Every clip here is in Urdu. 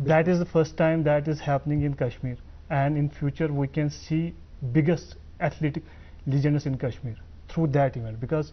that is the first time that is happening in Kashmir, and in future we can see biggest athletic legends in Kashmir through that event, because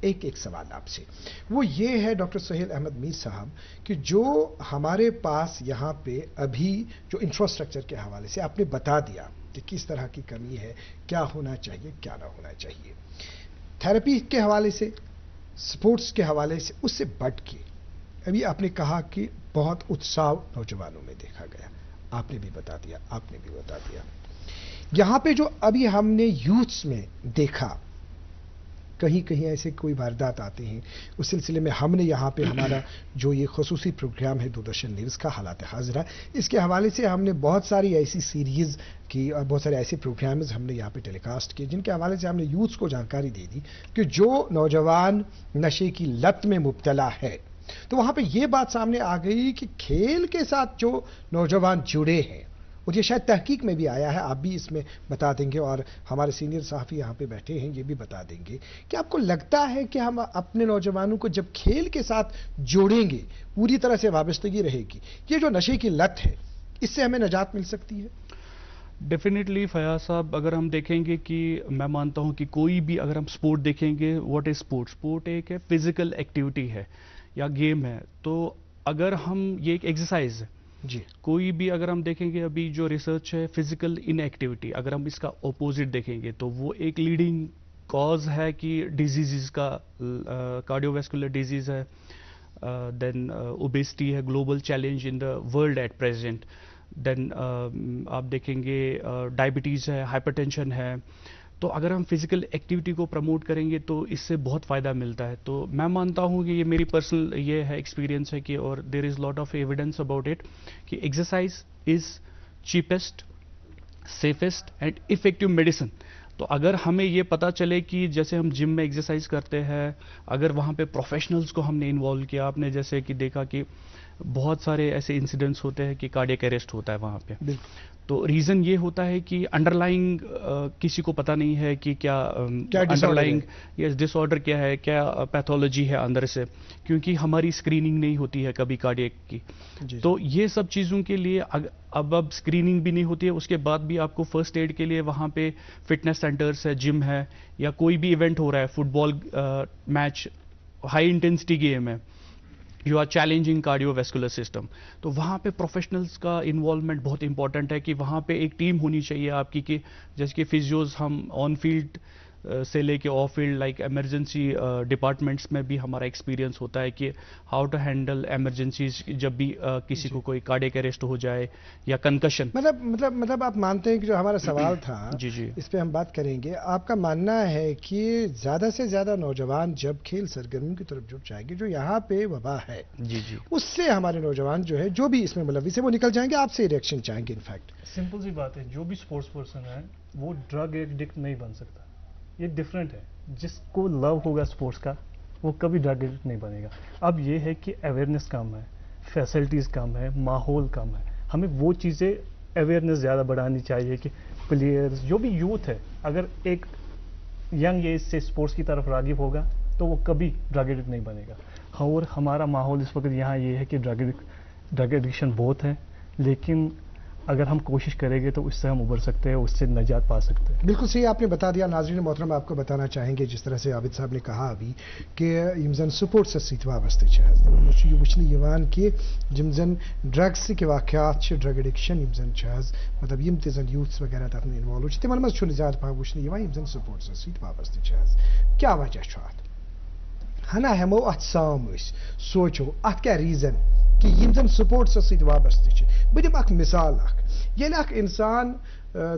ایک سوال آپ سے، وہ یہ ہے ڈاکٹر سہیل احمد میر صاحب کہ جو ہمارے پاس یہاں پہ ابھی جو انفراسٹرکچر کے حوالے سے آپ نے بتا دیا کہ کس طرح کی کمی ہے، کیا ہونا چاہیے کیا نہ ہونا چاہیے، تھراپی کے حوالے سے، سپورٹس کے حوالے سے، اس سے بڑھ کے ابھی آپ نے کہا کہ بہت اتساہ نوجوانوں میں دیکھا گیا، آپ نے بھی بتا دیا یہاں پہ جو ابھی ہم نے یوتھس میں دیکھا، کہیں ایسے کوئی واردات آتے ہیں، اس سلسلے میں ہم نے یہاں پہ ہمارا جو یہ خصوصی پروگرام ہے دوردرشن نیوز کا حالات حاضرہ، اس کے حوالے سے ہم نے بہت ساری ایسی سیریز کی اور بہت سارے ایسے پروگرامز ہم نے یہاں پہ ٹیلی کاسٹ کیے جن کے حوالے سے ہم نے یوتھس کو جانکاری دے دی کہ جو نوجوان نشے کی لت میں مبتلا ہے، تو وہاں پہ یہ بات سامنے آ گئی کہ کھیل کے ساتھ جو نوجوان جڑے ہیں، اور یہ شاید تحقیق میں بھی آیا ہے، آپ بھی اس میں بتا دیں گے اور ہمارے سینئر صحافی یہاں پہ بیٹھے ہیں یہ بھی بتا دیں گے کہ آپ کو لگتا ہے کہ ہم اپنے نوجوانوں کو جب کھیل کے ساتھ جوڑیں گے، پوری طرح سے وابستگی رہے گی، یہ جو نشے کی لت ہے اس سے ہمیں نجات مل سکتی ہے؟ ڈیفینیٹلی فیاض صاحب، اگر ہم دیکھیں گے کہ میں مانتا ہوں کہ کوئی بھی اگر ہم سپورٹ دیکھیں گے، واٹ از سپورٹ ایک ہے فزیکل ایکٹیویٹی ہے یا گیم ہے، تو اگر ہم یہ ایک ایکسرسائز ہے جی، کوئی بھی اگر ہم دیکھیں گے ابھی جو ریسرچ ہے فزیکل ان ایکٹیویٹی، اگر ہم اس کا اپوزٹ دیکھیں گے تو وہ ایک لیڈنگ کاز ہے کہ ڈیزیزز کا، کارڈیو ویسکولر ڈیزیز ہے، دین اوبیسٹی ہے، global challenge in the world at present, then آپ دیکھیں گے ڈائبٹیز ہے، ہائپر ٹینشن ہے، تو اگر ہم فزیکل ایکٹیویٹی کو پروموٹ کریں گے تو اس سے بہت فائدہ ملتا ہے. تو میں مانتا ہوں کہ یہ میری پرسنل یہ ہے ایکسپیرینس ہے کہ، اور there is lot of evidence about it کہ exercise is cheapest, safest and effective medicine. تو اگر ہمیں یہ پتا چلے کہ جیسے ہم جم میں ایکسرسائز کرتے ہیں، اگر وہاں پہ پروفیشنلز کو ہم نے انوالو کیا، آپ نے جیسے کہ دیکھا کہ بہت سارے ایسے انسیڈنٹس ہوتے ہیں کہ کارڈیک اریسٹ ہوتا ہے وہاں پہ. تو ریزن یہ ہوتا ہے کہ انڈر لائنگ کسی کو پتا نہیں ہے کہ کیا انڈر لائنگ ڈس آرڈر کیا ہے، کیا پیتھولوجی ہے اندر سے، کیونکہ ہماری اسکریننگ نہیں ہوتی ہے کبھی کارڈیک کی. تو یہ سب چیزوں کے لیے اب اسکریننگ بھی نہیں ہوتی ہے، اس کے بعد بھی آپ کو فرسٹ ایڈ کے لیے وہاں پہ فٹنس سینٹرز ہے، جم ہے، یا کوئی بھی ایونٹ ہو رہا ہے، football match, high intensity game ہے، you are challenging cardiovascular system, تو وہاں پہ پروفیشنلز کا انوالومنٹ بہت امپورٹنٹ ہے کہ وہاں پہ ایک ٹیم ہونی چاہیے آپ کی، کہ جیسے کہ فزیوز ہم آن فیلڈ سے لے کے of field like emergency departments میں بھی ہمارا ایکسپیرینس ہوتا ہے کہ ہاؤ ٹو ہینڈل ایمرجنسیز جب بھی کسی کو کوئی کارڈیک اریسٹ ہو جائے یا کنکشن. مطلب آپ مانتے ہیں کہ جو ہمارا سوال تھا جی اس پہ ہم بات کریں گے، آپ کا ماننا ہے کہ زیادہ سے زیادہ نوجوان جب کھیل سرگرمیوں کی طرف جڑ جائیں گے، جو یہاں پہ وبا ہے جی اس سے ہمارے نوجوان جو ہے جو بھی اس میں ملوث ہے وہ نکل جائیں گے. آپ سے ریئیکشن چاہیں گے. انفیکٹ سمپل سی بات ہے، جو بھی اسپورٹس پرسن ہے وہ ڈرگ ایڈکٹ نہیں بن سکتا. یہ ڈفرینٹ ہے. جس کو لو ہوگا اسپورٹس کا وہ کبھی ڈرگ ایڈکٹ نہیں بنے گا. اب یہ ہے کہ اویئرنیس کم ہے، فیسلٹیز کم ہے، ماحول کم ہے. ہمیں وہ چیزیں اویئرنیس زیادہ بڑھانی چاہیے کہ پلیئرز جو بھی یوتھ ہے اگر ایک ینگ ایج سے اسپورٹس کی طرف راغب ہوگا تو وہ کبھی ڈرگ ایڈکٹ نہیں بنے گا. اور ہمارا ماحول اس وقت یہاں یہ ہے کہ ڈرگ ایڈکشن بہت ہے، لیکن اگر ہم کوشش کریں گے تو اس سے ہم ابھر سکتے ہیں، اس سے نجات پا سکتے ہیں. بالکل صحیح آپ نے بتا دیا. ناظرین محترم آپ کو بتانا چاہیں گے جس طرح سے عابد صاحب نے کہا ابھی کہ یم زن سپورٹس ست وابستہ یہ وچھنہ کہ یم زن ڈرگس کے واقعات ڈرگ ایڈکشن یم زن مطلب یم تہ زن یوتھس وغیرہ تر انوالو تمن مز زیادہ پہ وچھنہ یم زن سپورٹس ست وابستہ کیا وجہ ات ہنا ہمو ات سام سوچو ات کیا ریزن کہ یم زن سپورٹس ست وابستہ بہ دم اخ مثال یل اخ انسان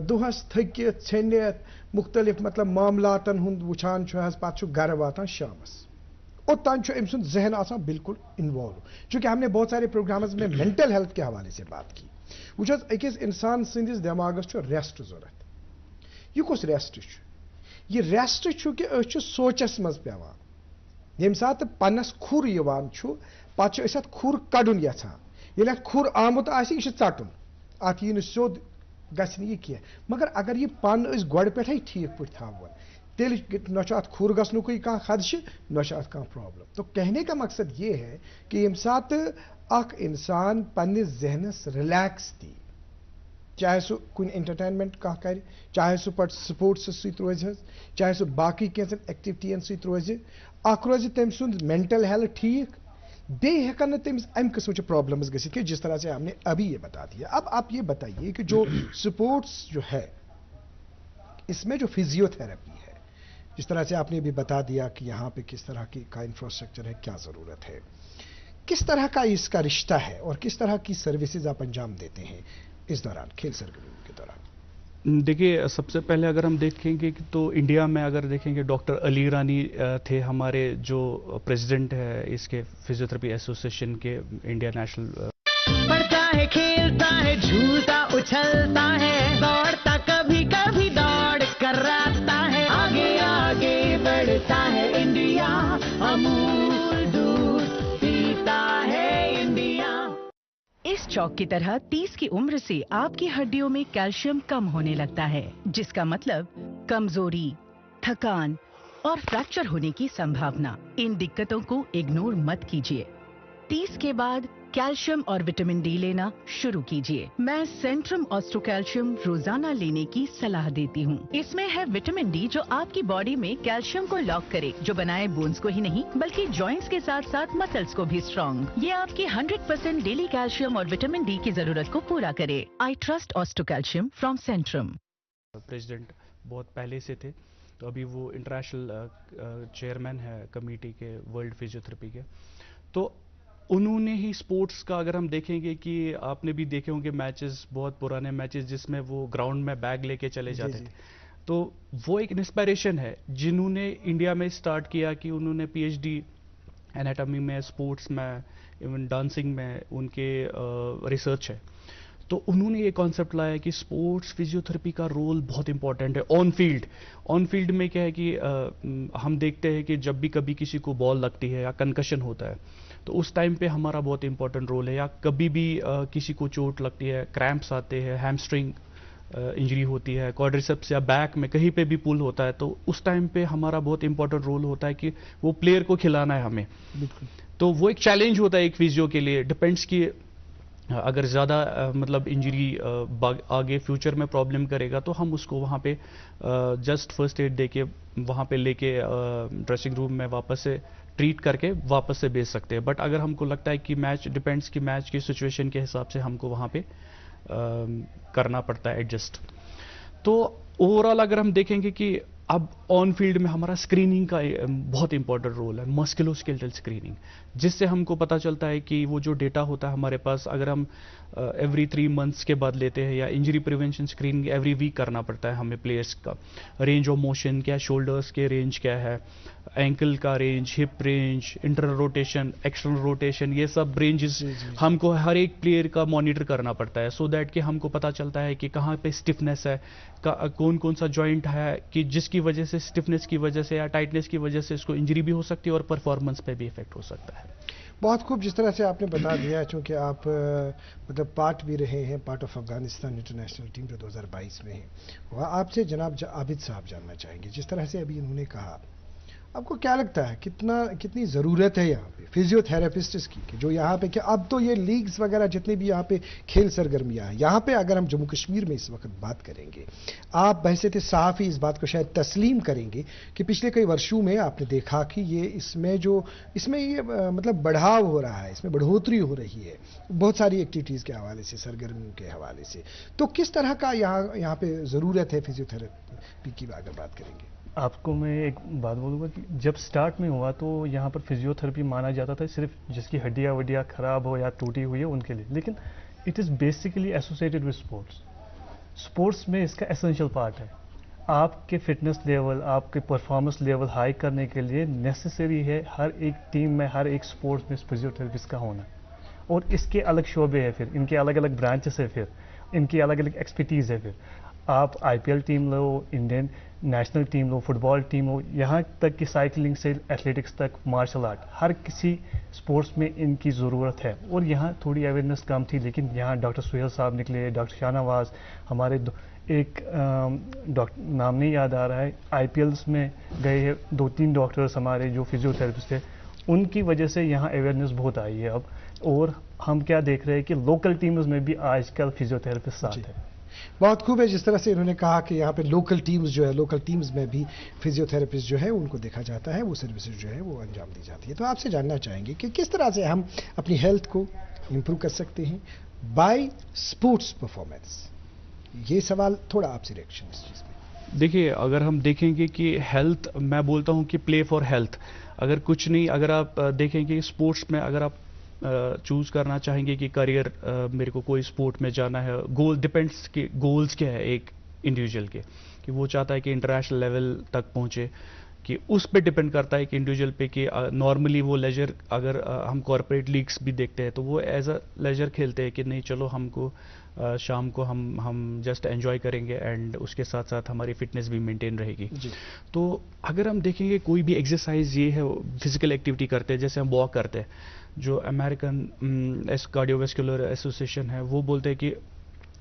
دہس تھکت ژھنت مختلف مطلب معاملاتن ہند وچھان پتہ گھر واتان شامس اوتان ام سند ذہن آسان بالکل انوالو. چونکہ ہم نے بہت سارے پروگرامز میں مینٹل ہیلتھ کے حوالے سے بات کی. وچ اکس انسان سندس دماغس ریسٹ ضرورت. یہ کس ریسٹ یہ ریسٹ کہ اس سوچس مز پیوان یم سات پنس کھر یوان پتہ ات کھر کڑن یژھان یل ات کھر آمت آسہ یہ ژٹن ات یہ سیود گھنہ یہ کی. مگر اگر یہ پن گۄڈٕ پٮ۪ٹھے ٹھیک پٲٹھۍ تھاون تیل نہ ات کھر گژھنُکے کانٛہہ خدشہ نہ ات کانٛہہ پرابلم. تو کہنے کا مقصد یہ ہے کہ یم سات اخ انسان پنس ذہنس ریلیکس دی چاہے سو کن انٹرٹینمنٹ کا کر چاہے سو پٹ سپورٹس ست روز چاہے سو باقی کینسن ایکٹیویٹین ست روز اخ روز تم سند مینٹل ہیلتھ ٹھیک بیٚیہِ ہیٚکن نہٕ تٔمِس اَمہِ قٕسمٕچہِ پرابلمز گٔژھِتھ کہ جس طرح سے ہم نے ابھی یہ بتا دیا. اب آپ یہ بتائیے کہ جو سپورٹس جو ہے اس میں جو فزیو تھراپی ہے جس طرح سے آپ نے بھی بتا دیا کہ یہاں پہ کس طرح کی کا انفراسٹرکچر ہے, کیا ضرورت ہے, کس طرح کا اس کا رشتہ ہے اور کس طرح کی سروسز آپ انجام دیتے ہیں اس دوران کھیل سرگرمیوں کے دوران. دیکھیے سب سے پہلے اگر ہم دیکھیں گے تو انڈیا میں اگر دیکھیں گے ڈاکٹر علی رانی تھے ہمارے جو پریزیڈنٹ ہے اس کے فزیوتھراپی ایسوسیشن کے انڈیا نیشنل. پڑھتا ہے کھیلتا ہے جھولتا اچھلتا ہے دوڑتا کبھی کبھی دوڑ کر راتا ہے آگے آگے بڑھتا ہے انڈیا امول دودھ پیتا ہے انڈیا. اس چوک کی طرح 30 کی عمر سے آپ کی ہڈیوں میں کیلشیم کم ہونے لگتا ہے جس کا مطلب کمزوری, تھکان اور فریکچر ہونے کی سمبھاونا. ان دقتوں کو اگنور مت کیجیے. 30 کے بعد کیلشیم اور وٹامن ڈی لینا شروع کیجیے. میں سینٹرم آسٹرو کیلشیم روزانہ لینے کی صلاح دیتی ہوں. اس میں ہے وٹامن ڈی جو آپ کی باڈی میں کیلشیم کو لاک کرے, جو بنائے بونز کو ہی نہیں بلکہ جوائنٹس کے ساتھ ساتھ مسلز کو بھی اسٹرانگ. یہ آپ کی 100% ڈیلی کیلشیم اور وٹامن ڈی کی ضرورت کو پورا کرے. I trust astro calcium from Centrum. President بہت پہلے سے تھے تو ابھی وہ انٹرنیشنل چیئرمین ہے کمیٹی کے ورلڈ فزیوتھراپی کے. تو انہوں نے ہی سپورٹس کا اگر ہم دیکھیں گے کہ آپ نے بھی دیکھے ہوں گے میچز, بہت پرانے میچز جس میں وہ گراؤنڈ میں بیگ لے کے چلے جاتے تھے. تو وہ ایک انسپائریشن ہے جنہوں نے انڈیا میں سٹارٹ کیا کہ انہوں نے پی ایچ ڈی انیٹمی میں, اسپورٹس میں, ایون ڈانسنگ میں ان کے ریسرچ ہے. تو انہوں نے یہ کانسیپٹ لایا کہ سپورٹس فزیوتھراپی کا رول بہت امپورٹنٹ ہے آن فیلڈ. آن فیلڈ میں کیا ہے کہ ہم دیکھتے ہیں کہ جب بھی کبھی کسی کو بال لگتی ہے یا کنکشن ہوتا ہے تو اس ٹائم پہ ہمارا بہت امپورٹنٹ رول ہے. یا کبھی بھی کسی کو چوٹ لگتی ہے, کریمپس آتے ہیں, ہیمسٹرنگ انجری ہوتی ہے, کوڈریسپس یا بیک میں کہیں پہ بھی پل ہوتا ہے, تو اس ٹائم پہ ہمارا بہت امپورٹنٹ رول ہوتا ہے کہ وہ پلیئر کو کھلانا ہے ہمیں. تو وہ ایک چیلنج ہوتا ہے ایک فزیو کے لیے. ڈپینڈس کہ اگر زیادہ مطلب انجری آگے فیوچر میں پرابلم کرے گا تو ہم اس کو وہاں پہ جسٹ فرسٹ ایڈ دے کے وہاں پہ لے کے ڈریسنگ روم میں واپس سے ٹریٹ کر کے واپس سے بھیج سکتے ہیں. بٹ اگر ہم کو لگتا ہے کہ میچ ڈپینڈس کہ میچ کی سچویشن کے حساب سے ہم کو وہاں پہ کرنا پڑتا ہے ایڈجسٹ. تو اوور آل اگر ہم دیکھیں گے کہ اب آن فیلڈ میں ہمارا اسکریننگ کا بہت امپورٹنٹ رول ہے, مسکولوسکیلٹل اسکریننگ, جس سے ہم کو پتہ چلتا ہے کہ وہ جو ڈیٹا ہوتا ہے ہمارے پاس اگر ہم ایوری 3 months کے بعد لیتے ہیں, یا injury prevention screening every week کرنا پڑتا ہے ہمیں پلیئرس کا. رینج آف موشن کیا, شولڈرس کے رینج کیا ہے, اینکل کا range, hip range, internal rotation, external rotation, یہ سب رینجز ہم کو ہر ایک پلیئر کا مانیٹر کرنا پڑتا ہے, سو دیٹ کہ ہم کو پتہ چلتا ہے کہ کہاں پہ اسٹفنس ہے, کون کون سا جوائنٹ ہے کہ جس کی وجہ سے اسٹفنس کی وجہ سے یا ٹائٹنس کی وجہ سے اس کو انجری بھی ہو سکتی ہے اور پرفارمنس پہ بھی افیکٹ ہو سکتا ہے. بہت خوب جس طرح سے آپ نے بتا دیا, چونکہ آپ مطلب پارٹ بھی رہے ہیں part of Afghanistan international team جو 2022 میں ہے. وہ آپ سے جناب عابد صاحب جاننا چاہیں گے, جس طرح سے ابھی انہوں نے کہا, آپ کو کیا لگتا ہے کتنی ضرورت ہے یہاں پہ فزیو تھراپسٹس کی, کہ جو یہاں پہ کہ اب تو یہ لیگز وغیرہ جتنے بھی یہاں پہ کھیل سرگرمیاں ہیں یہاں پہ, اگر ہم جموں کشمیر میں اس وقت بات کریں گے, آپ بحیثیت صحافی اس بات کو شاید تسلیم کریں گے کہ پچھلے کئی ورشوں میں آپ نے دیکھا کہ یہ اس میں یہ مطلب بڑھاؤ ہو رہا ہے, اس میں بڑھوتری ہو رہی ہے بہت ساری ایکٹیویٹیز کے حوالے سے, سرگرمیوں کے حوالے سے. تو کس طرح کا یہاں پہ ضرورت ہے فزیو تھراپی کی اگر بات کریں گے؟ آپ کو میں ایک بات بولوں گا کہ جب سٹارٹ میں ہوا تو یہاں پر فزیو تھراپی مانا جاتا تھا صرف جس کی ہڈیاں وڈیاں خراب ہو یا ٹوٹی ہوئی ہے ان کے لیے, لیکن it is basically associated with sports میں اس کا ایسنشیل پارٹ ہے. آپ کے فٹنس لیول, آپ کے پرفارمنس لیول ہائی کرنے کے لیے نیسیسری ہے ہر ایک ٹیم میں, ہر ایک اسپورٹس میں فزیو تھراپسٹ کا ہونا. اور اس کے الگ شعبے ہیں, پھر ان کے الگ الگ برانچز ہیں, پھر ان کی الگ الگ ایکسپرٹیز ہے. پھر آپ آئی پی ایل ٹیم لو, انڈین نیشنل ٹیم لو, فٹ بال ٹیم ہو, یہاں تک کہ سائیکلنگ سے ایتھلیٹکس تک, مارشل آرٹ, ہر کسی اسپورٹس میں ان کی ضرورت ہے. اور یہاں تھوڑی اویئرنیس کم تھی, لیکن یہاں ڈاکٹر سہیل صاحب نکلے, ڈاکٹر شاہ نواز, ہمارے ایک ڈاکٹر نام نہیں یاد آ رہا ہے, آئی پی ایلس میں گئے ہیں 2-3 ڈاکٹرس ہمارے جو فزیو تھراپسٹ ہیں, ان کی وجہ سے یہاں اویئرنیس بہت آئی ہے اب. اور ہم کیا دیکھ رہے ہیں کہ لوکل ٹیمز میں بھی آج کل فزیو تھراپسٹ ساتھ ہے. بہت خوب ہے جس طرح سے انہوں نے کہا کہ یہاں پہ لوکل ٹیمز جو ہے، لوکل ٹیمز میں بھی فزیوتھراپسٹ جو ہے ان کو دیکھا جاتا ہے، وہ سروسز جو ہے وہ انجام دی جاتی ہے. تو آپ سے جاننا چاہیں گے کہ کس طرح سے ہم اپنی ہیلتھ کو امپروو کر سکتے ہیں بائی اسپورٹس پرفارمنس. یہ سوال تھوڑا آپ سے ریئیکشن اس چیز میں. دیکھیے اگر ہم دیکھیں گے کہ ہیلتھ، میں بولتا ہوں کہ پلے فار ہیلتھ. اگر کچھ نہیں، اگر آپ دیکھیں گے اسپورٹس میں اگر آپ چوز کرنا چاہیں گے کہ کریئر میرے کو کوئی اسپورٹ میں جانا ہے، گول ڈپینڈس کہ گولز کیا ہے ایک انڈیویجول کے، کہ وہ چاہتا ہے کہ انٹرنیشنل لیول تک پہنچے، کہ اس پہ ڈپینڈ کرتا ہے کہ انڈیویجول پہ کہ نارملی وہ لیجر، اگر ہم کارپوریٹ لیگس بھی دیکھتے ہیں تو وہ ایز اے لیجر کھیلتے ہیں کہ نہیں چلو ہم کو شام کو ہم جسٹ انجوائے کریں گے اینڈ اس کے ساتھ ساتھ ہماری فٹنس بھی مینٹین رہے گی. تو اگر ہم دیکھیں گے کوئی بھی ایکسرسائز یہ ہے فزیکل ایکٹیویٹی کرتے ہیں، جیسے ہم واک کرتے ہیں، جو امریکن کارڈیوویسکولر ایسوسیشن ہے وہ بولتے ہیں کہ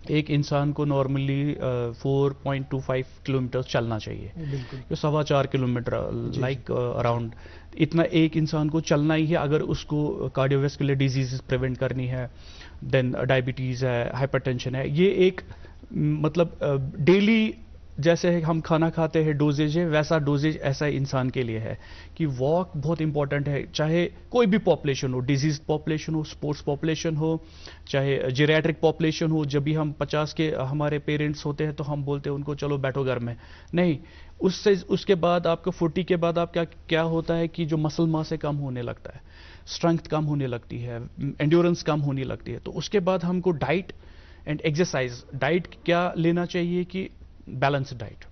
ایک انسان کو نارملی 4.25 کلومیٹر چلنا چاہیے، جو 4.25 کلومیٹر لائک اراؤنڈ اتنا ایک انسان کو چلنا ہی ہے اگر اس کو کارڈیوویسکولر ڈیزیز پریونٹ کرنی ہے، دین ڈائبٹیز ہے، ہائپر ٹینشن ہے. یہ ایک مطلب ڈیلی جیسے ہم کھانا کھاتے ہیں ڈوزیج ہے، ویسا ڈوزیج ایسا انسان کے لیے ہے کہ واک بہت امپورٹنٹ ہے، چاہے کوئی بھی پاپولیشن ہو، ڈیزیز پاپولیشن ہو، اسپورٹس پاپولیشن ہو، چاہے جیریاٹرک پاپولیشن ہو. جب بھی ہم 50 کے ہمارے پیرنٹس ہوتے ہیں تو ہم بولتے ہیں ان کو چلو بیٹھو گھر میں، نہیں، اس کے بعد آپ کو 40 کے بعد آپ کیا ہوتا ہے کہ جو مسل ماس ہے کم ہونے لگتا ہے، اسٹرینتھ کم ہونے لگتی ہے، انڈیورنس کم ہونے لگتی ہے. تو اس کے بعد ہم کو ڈائٹ اینڈ ایکسرسائز، ڈائٹ کیا لینا چاہیے کہ بیلنس ڈائٹ.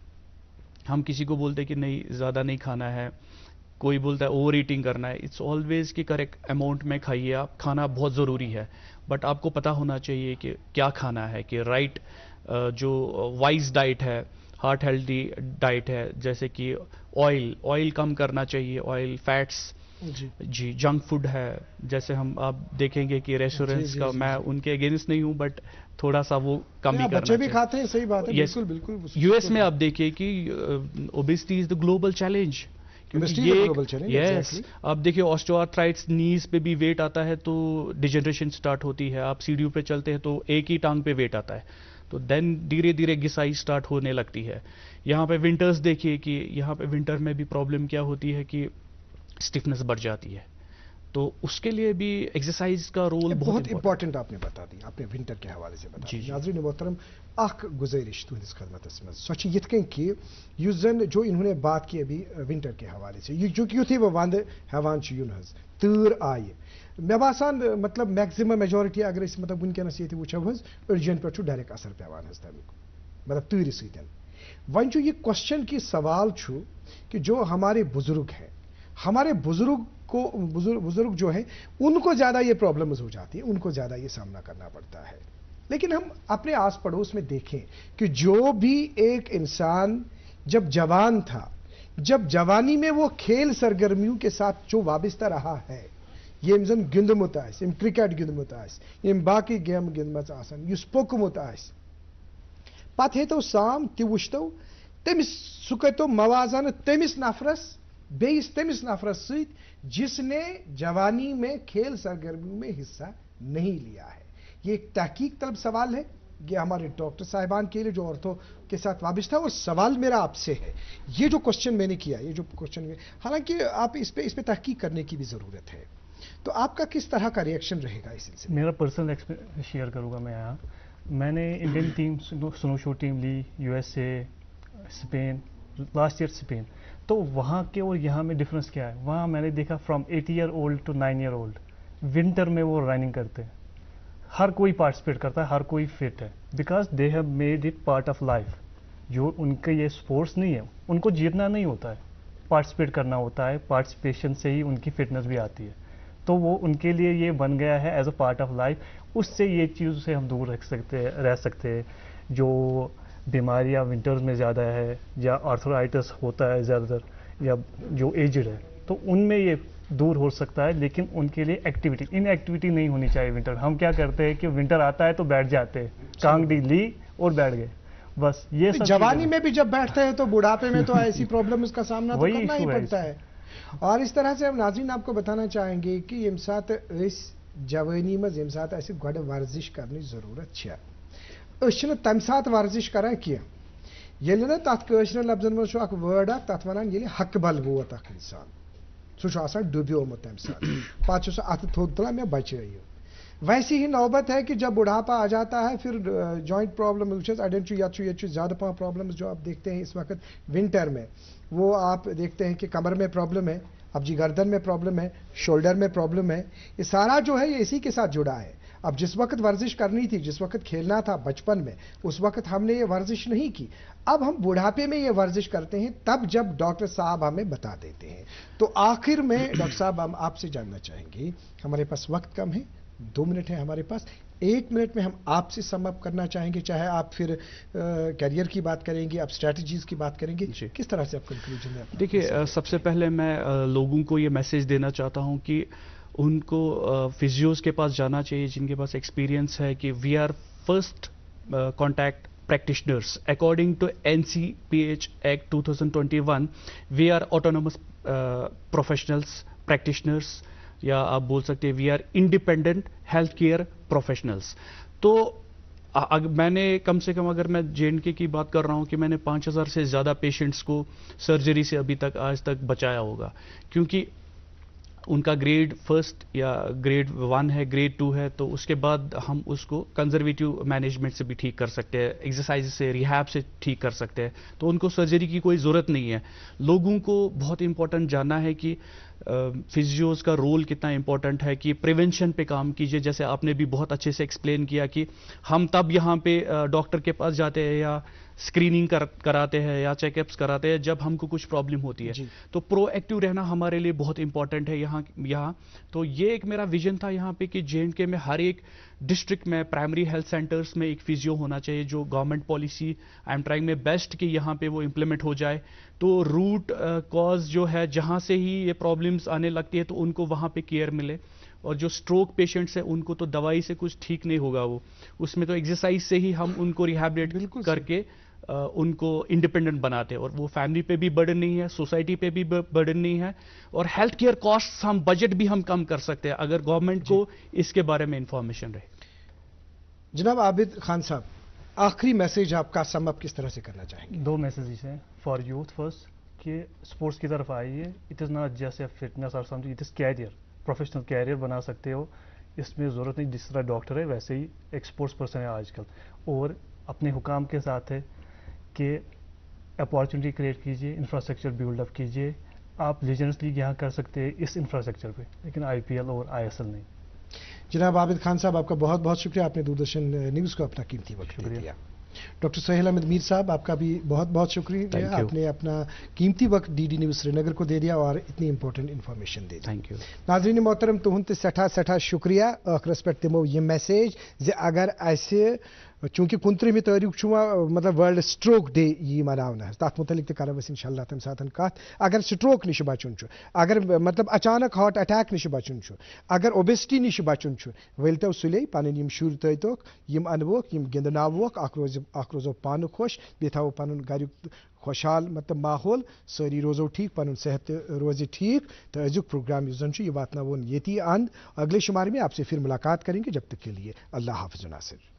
ہم کسی کو بولتے کہ نہیں زیادہ نہیں کھانا ہے، کوئی بولتا ہے اوور ایٹنگ کرنا ہے. اٹس آلویز کہ کریکٹ اماؤنٹ میں کھائیے آپ. کھانا بہت ضروری ہے بٹ آپ کو پتا ہونا چاہیے کہ کیا کھانا ہے، کہ رائٹ جو وائز ڈائٹ ہے، ہارٹ ہیلتھی ڈائٹ ہے، جیسے کہ آئل کم کرنا چاہیے، آئل، فیٹس، جی جنک فوڈ ہے. جیسے ہم آپ دیکھیں گے کہ ریسٹورینٹس کا، میں ان کے اگینسٹ نہیں ہوں بٹ تھوڑا سا وہ کم ہی کرنا چاہیے. بچے بھی کھاتے ہیں، صحیح بات ہے، بالکل بالکل. یو ایس میں آپ دیکھیے کہ obesity is the global challenge. Yes, آپ دیکھیے آسٹیوآرتھرائٹس، نیز پہ بھی ویٹ آتا ہے تو ڈیجنریشن سٹارٹ ہوتی ہے. آپ سیڑھیوں پہ چلتے ہیں تو ایک ہی ٹانگ پہ ویٹ آتا ہے تو دین دھیرے دھیرے گھسائی سٹارٹ ہونے لگتی ہے. یہاں پہ ونٹرز دیکھیے کہ یہاں پہ ونٹر میں بھی پرابلم کیا ہوتی ہے کہ اسٹفنس بڑھ جاتی ہے. تو اس کے لیے بھی ایکسرسائز کا رول بہت امپورٹنٹ آپ نے بتا دی، آپ نے ونٹر کے حوالے سے بتا دی. ناظرین محترم، اخ گزارش تہندس خدمتس مز سو چھ یت کن کہ یس زن جو انہوں نے بات کی ابھی ونٹر کے حوالے سے، یتھے وہ وند ہیوان یون حظ تۭر آئے، مے باسان مطلب میکزمم میجورٹی اگر اس مطلب ونکس یہ وچو حظ أڑجن پہ ڈائریکٹ اثر پیوان حظ تمیک مطلب تۭر سۭتۍ. ون یہ کوشچن کی سوال چھو کہ جو ہمارے بزرگ ہیں، ہمارے بزرگ جو ہیں ان کو زیادہ یہ پرابلمز ہو جاتی ہیں، ان کو زیادہ یہ سامنا کرنا پڑتا ہے. لیکن ہم اپنے آس پڑوس میں دیکھیں کہ جو بھی ایک انسان جب جوان تھا، جب جوانی میں وہ کھیل سرگرمیوں کے ساتھ جو وابستہ رہا ہے، یم زن گندمت آس، یم کرکٹ گندمت آس، یم باقی گیم گندمت آسن، یس پوکمت آس، پتہ ہیتو سام تہ وچھتو تمس سہ کرتو موازنہ تمس نفرس بیس تمس نفرس سۭتۍ جس نے جوانی میں کھیل سرگرمیوں میں حصہ نہیں لیا ہے. یہ ایک تحقیق طلب سوال ہے، یہ ہمارے ڈاکٹر صاحبان کے لیے جو عورتوں کے ساتھ وابستہ ہے. اور سوال میرا آپ سے ہے، یہ جو کوشچن میں نے کیا، یہ جو کوشچن، حالانکہ آپ اس پہ تحقیق کرنے کی بھی ضرورت ہے، تو آپ کا کس طرح کا ریئیکشن رہے گا اس سلسلے میں؟ میرا پرسنل ایکسپیرینس شیئر کروں گا میں یہاں. میں نے Indian team snowshoe team لی، U S A, Spain, last year Spain. تو وہاں کے اور یہاں میں ڈفرینس کیا ہے؟ وہاں میں نے دیکھا from 8 year old to 9 year old winter میں وہ رننگ کرتے ہیں. ہر کوئی پارٹیسپیٹ کرتا ہے، ہر کوئی فٹ ہے، because they have made it part of life. جو ان کے یہ اسپورٹس نہیں ہے، ان کو جیتنا نہیں ہوتا ہے، پارٹیسپیٹ کرنا ہوتا ہے. پارٹیسپیشن سے ہی ان کی فٹنس بھی آتی ہے. تو وہ ان کے لیے یہ بن گیا ہے as a part of life. اس سے یہ چیز سے ہم دور رہ سکتے ہیں. جو بیماریاں ونٹرز میں زیادہ ہے، یا آرتھرائٹس ہوتا ہے زیادہ تر، یا جو ایجڈ ہے، تو ان میں یہ دور ہو سکتا ہے. لیکن ان کے لیے ان ایکٹیویٹی نہیں ہونی چاہیے. ونٹر ہم کیا کرتے ہیں کہ ونٹر آتا ہے تو بیٹھ جاتے ہیں، کانگڑی لی اور بیٹھ گئے بس. یہ جوانی میں بھی جب بیٹھتے ہیں تو بڑھاپے میں تو ایسی پرابلمز کا سامنا تو کرنا ہی پڑتا ہے. اور اس طرح سے ہم ناظرین آپ کو بتانا چاہیں گے کہ یم سات اس جوانی مز یم سات اسہ گۄڈٕ ورزش کرنے ضرورت ہے، أسۍ تَمہِ ساتہٕ ورزش کران کینٛہہ ییٚلہِ نہٕ تَتھ کٲشرٮ۪ن لفظن منٛز چھُ اکھ وٲرڈ اکھ تَتھ وَنان ییٚلہِ حقہٕ بل ووت اکھ اِنسان سُہ چھُ آسان ڈُبیومُت تَمہِ ساتہٕ پتہٕ چھُ سُہ اَتھٕ تھوٚد تُلان مےٚ بچٲیِو ویسی ہی نوبت ہے کہ جب بڑھاپا آ جاتا ہے پھر جوائنٹ پرابلم اڑین یت چھُ زیادہ پہن پرابلمز جو آپ دیکھتے ہیں اس وقت ونٹر میں وہ آپ دیکھتے ہیں کہ کمر میں پرابلم ہے اب جی گردن میں پرابلم ہے شولڈر میں پرابلم ہے یہ سارا جو ہے یہ اسی کے ساتھ جڑا ہے اب جس وقت ورزش کرنی تھی جس وقت کھیلنا تھا بچپن میں اس وقت ہم نے یہ ورزش نہیں کی اب ہم بڑھاپے میں یہ ورزش کرتے ہیں تب جب ڈاکٹر صاحب ہمیں بتا دیتے ہیں تو آخر میں ڈاکٹر صاحب ہم آپ سے جاننا چاہیں گے ہمارے پاس وقت کم ہے 2 منٹ ہے ہمارے پاس 1 منٹ میں ہم آپ سے سم اپ کرنا چاہیں گے چاہے آپ پھر کیریئر کی بات کریں گے آپ اسٹریٹجیز کی بات کریں گے کس طرح سے آپ کنکلوژن ہے دیکھیے سب سے پہلے میں لوگوں کو یہ میسج دینا چاہتا ہوں کہ ان کو فزیوز کے پاس جانا چاہیے جن کے پاس ایکسپیرینس ہے کہ we are first contact practitioners according to NCPH act 2021 we are autonomous professionals practitioners یا آپ بول سکتے ہیں we are independent health care professionals تو میں نے کم سے کم اگر میں JNK کی بات کر رہا ہوں کہ میں نے 5000 سے زیادہ پیشنٹس کو سرجری سے ابھی تک آج تک بچایا ہوگا کیونکہ ان کا گریڈ 1 یا گریڈ 1 ہے گریڈ 2 ہے تو اس کے بعد ہم اس کو کنزرویٹو مینجمنٹ سے بھی ٹھیک کر سکتے ہیں ایکسرسائز سے ریہیب سے ٹھیک کر سکتے ہیں تو ان کو سرجری کی کوئی ضرورت نہیں ہے لوگوں کو بہت امپورٹنٹ جاننا ہے کہ فزیوز کا رول کتنا امپورٹنٹ ہے کہ پریونشن پہ کام کیجئے جیسے آپ نے بھی بہت اچھے سے ایکسپلین کیا کہ ہم تب یہاں پہ ڈاکٹر کے پاس جاتے ہیں یا اسکریننگ کراتے ہیں یا چیک اپس کراتے ہیں جب ہم کو کچھ پرابلم ہوتی ہے تو پرو ایکٹیو رہنا ہمارے لیے بہت امپورٹنٹ ہے یہاں تو یہ ایک میرا ویژن تھا یہاں پہ کہ JNK میں ہر ایک ڈسٹرکٹ میں پرائمری ہیلتھ سینٹرز میں ایک فزیو ہونا چاہیے جو government policy I am trying میں بیسٹ کہ یہاں پہ وہ امپلیمنٹ ہو جائے تو روٹ کاز جو ہے جہاں سے ہی یہ پرابلمس آنے لگتی ہے تو ان کو وہاں پہ کیئر ملے اور جو سٹروک پیشنٹس ہیں ان کو تو دوائی سے کچھ ٹھیک نہیں ہوگا وہ اس میں تو ایکسرسائز سے ہی ہم ان کو ریہیبلیٹ کر کے ان کو انڈیپینڈنٹ بناتے ہیں اور وہ فیملی پہ بھی برڈن نہیں ہے سوسائٹی پہ بھی برڈن نہیں ہے اور ہیلتھ کیئر کاسٹ ہم بجٹ بھی ہم کم کر سکتے ہیں اگر گورنمنٹ کو اس کے بارے میں انفارمیشن رہے جناب عابد خان صاحب آخری میسج آپ کا سم اپ کس طرح سے کرنا چاہیں گے 2 میسیجز ہیں فار یوتھ فرسٹ کہ اسپورٹس کی طرف آئیے it is not just a fitness اور something it is career professional career بنا سکتے ہو اس میں ضرورت نہیں جس طرح ڈاکٹر ہے ویسے ہی ایک اسپورٹس پرسن ہے آج کل اور اپنے حکام کے ساتھ ہے کہ اپارچونیٹی کریٹ کیجیے انفراسٹرکچر بیلڈ اپ کیجیے آپ لیجنڈس لیگ یہاں کر سکتے ہیں اس انفراسٹرکچر پہ لیکن IPL اور ISL نہیں جناب عابد خان صاحب آپ کا بہت بہت شکریہ آپ نے دوردرشن نیوز کو اپنا قیمتی وقت دیا ڈاکٹر سہیل احمد میر صاحب آپ کا بھی بہت بہت شکریہ آپ نے اپنا قیمتی وقت DD نیوز سری نگر کو دے دیا اور اتنی important information they the thank you ناظرین محترم تہد سٹھا شکریہ ٲخرس پہ دمو یہ میسیج زِ اگر اسہ چونکہ 29 تاریخ مطلب ورلڈ سٹروک ڈے یہ منانا تر متعلق کرو انشاء اللہ تمہ سات کت اگر سٹروک نش بچن اگر مطلب اچانک ہارٹ اٹیک نش بچن اگر اوبیسٹی نش بچن ولتو سلے پن شر تیتوک انوک گندناوک اخ روزو پانہ خوش بی تھو پن گھر خوشحال مطلب ماحول ساری روزو ٹھیک پن صحت روز ٹھیک تو ازیک پروگرام اس یہ واتن یتی اند اگلے شمار میں آپ سے پھر ملاقات کریں گے جب تک کے لیے اللہ حافظ ناصر